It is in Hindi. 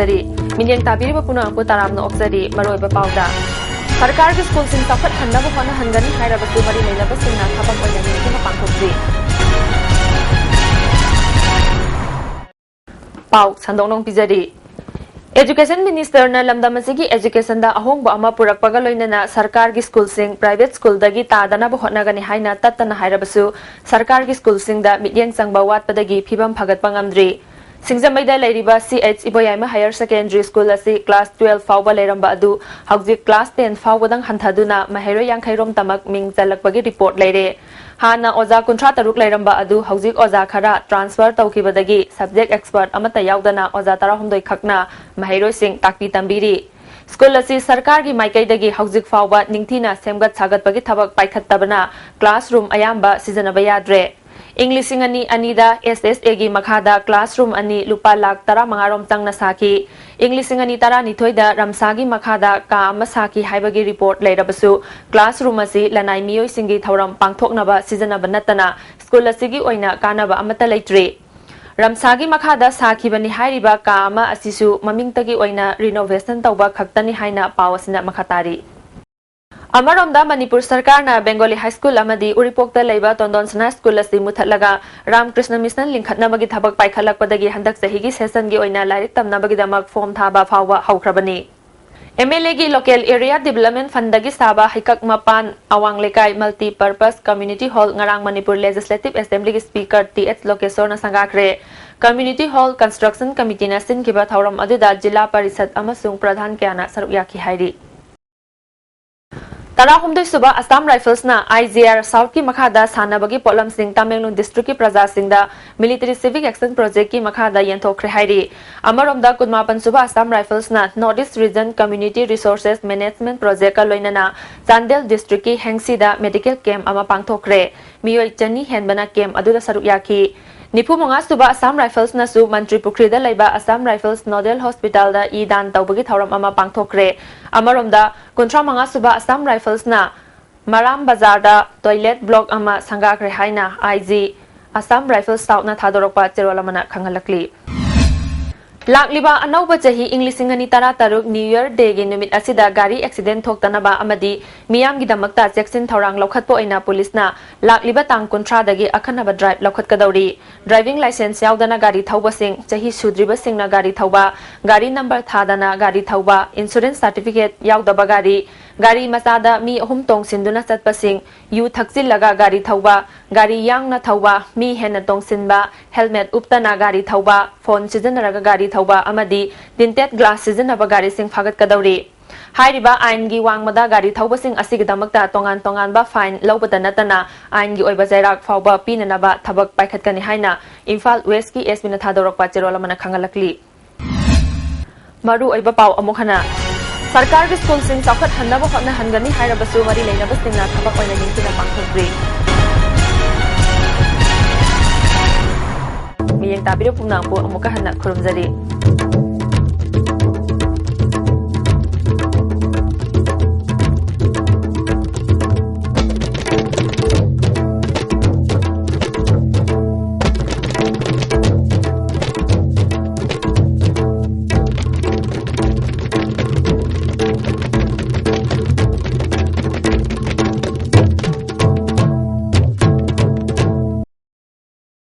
खुरुमजरी मिनियंग ताबीरिबा पुनांगपु तारामना ऑक्सरी मरोइबा पाउदा सरकार की स्कूल सिंह चौखट हन्नबु होनहनगनी हाइरबसु मरी लेनबसिंगना थबक ओइना निंथिना पांथोक्री पाउ संदोंनों पिजरी एजुकेशन मिनिस्टर ने लमदमसिगी एजुकेशन दा अहोंगबा अमा पुरकपगा लोइनना सरकार की स्कूल सिंह प्राइवेट स्कूल दगी तादनबु होनगनी हाइना तत्तना हाइरबसु सरकार की स्कूल सिंह दा मिडियंग संगबा वातपदगी फिबम फगतपा ngamdri सिंगजमैदा लेरिबा CH Iboyama higher secondary school असि क्लास 12 फाउबा लेरंबा अदु हौजिक क्लास 10 फाउबदंग हंथादुना महेरो यांखैरोम तमक मिंग चलकपगी रिपोर्ट लेरे हाना ओजा कुंट्रा तरुक लेरंबा अदु हौजिक ओजा खरा ट्रांसफर तौखिबदगी सब्जेक्ट एक्सपर्ट अमता यावदना ओजा 13 खकना महेरो सिंह ताकपी तंबीरी स्कूल असि सरकार की माइकैदगी हौजिक फाउबा निंगथिना सेमगत सागतपगी थबक पाइखत्तबना क्लासरूम अयाम्बा सिजनबा याद्रे इंग्लिश अनि अनिदा SSA की मखादा क्लासरूम अनि लुपा लाख 15 रोम तंगना साकी इंग्लिश अनि 12 रमसागी मखादा का अमा साकी हाइबगी रिपोर्ट लेरबसु क्लासरूम असि लनाई मियोय सिंगी थौरम पांगथोकनबा सिजनबा नतना स्कूल असिगी ओइना कानबा अमता लेत्रे रमसागी मखादा साखिबनी हाइरिबा का अमा असिसु ममिंगतगी ओइना रिनोवेशन तौबा खक्तनी हाइना पावसिना मखातारी अमरोमदा मणिपुर सरकार ना बेंगोली हाई स्कूल अमदी उरिपोक्ता लेबा तोंदोनसना स्कूल असि मुथलगा रामकृष्ण मिशन लिंखतनबगी थबक पाइखलकपदगी हंदक सहीगी सेशन गी ओइना लाइरिक तमनबगी दमक फॉर्म थाबा फावा हौख्रबनी MLA की लोकल एरिया डेवलपमेंट फंडगी साबा हिकक मपान Awang Leikai multipurpose community hall ngarang Manipur legislative assembly की स्पीकर TH लोकेशोर संगाखरे कम्युनिटी हॉल कंस्ट्रक्शन कमिटी ना सिनखिबा थौरम अदुदा जिला परिषद अमसुंग प्रधान क्याना सरुक याखी हाइरी तराहुमदे सुबह असम राइफल्स ना IGR साउथ की मखादा सानबगी पोलम सिंह तमेंगलों डिस्ट्रिक्ट की प्रजा Singh military civic action project की मखादा यंथोखरे हाइरी अमरोमदा कुदमापन सुबह असम राइफल्स ना north east region community resources management project का लोइनना चांदेल डिस्ट्रिक्ट की हेंगसीदा मेडिकल कैंप अमा पांगथोखरे मियोय चनी हेनबना कैंप अदुदा सरुक याखी निफु मंगा सुबह असम राइफल्स नसु मंत्री पुखरीदा लेबा असम राइफल्स नोडल हॉस्पिटल दा ई दान तौबगी थौरम अमा पांगथोखरे अमरोमदा कुंट्रा मंगा सुबह असम राइफल्स ना मराम बाजार दा टॉयलेट ब्लॉक अमा संगाखरे हाइना IG असम राइफल्स साउथ ना थादोरकपा चेरोलमना खंगलकली लाक्लिबा अनौबा चही इंग्लिशिंग अनि 13 न्यू ईयर डे गी नुमित असिदा गाड़ी एक्सीडेंट थोक्तनबा अमदी मियामगी दमकता चेक्सिन थौरांग लौखतपो ओइना पुलिसना लाक्लिबा तांग कुंट्रा दगी अखनबा ड्राइव लौखतकदौरी ड्राइविंग लाइसेंस यावदना गाड़ी थौबसिंग चही सुद्रिबा सिंगना गाड़ी थौबा गाड़ी नंबर थादना गाड़ी थौबा इंश्योरेंस सर्टिफिकेट यावदबा गाड़ी मचादा मी अहुम तोंगसिनदुना चटपसिंग यू थक्सिलगा गाड़ी थौबा गाड़ी यांगना थौबा मी हेना तोंगसिनबा हेलमेट उपतना गाड़ी थौबा फोन सिजनरगा गाड़ी थौबा अमदी tinted ग्लास सिजनबा गाड़ी सिंग फागतकदौरी हाइरिबा आइन गी वांगमदा गाड़ी थौबसिंग असिगदमकता तोंगान तोंगानबा फाइन लौबता नतना आइन गी ओइबा जैराक फावबा पिननबा थबक पाइखतकनी हाइना इम्फाल वेस्ट की एसपी ना थादोरकपा चेरोलमना खंगलकली मरु ओइबा पाव अमुखना सरकार की स्कूल सिंह चौखट हन्नबु होनहनगनी हाइरबसु मरी लेनबसिंगना थबक ओइना निंथिना पांगथोक्री मियेंग ताबिरो पुंगनांगपु अमुका हन्ना खुरुमजरी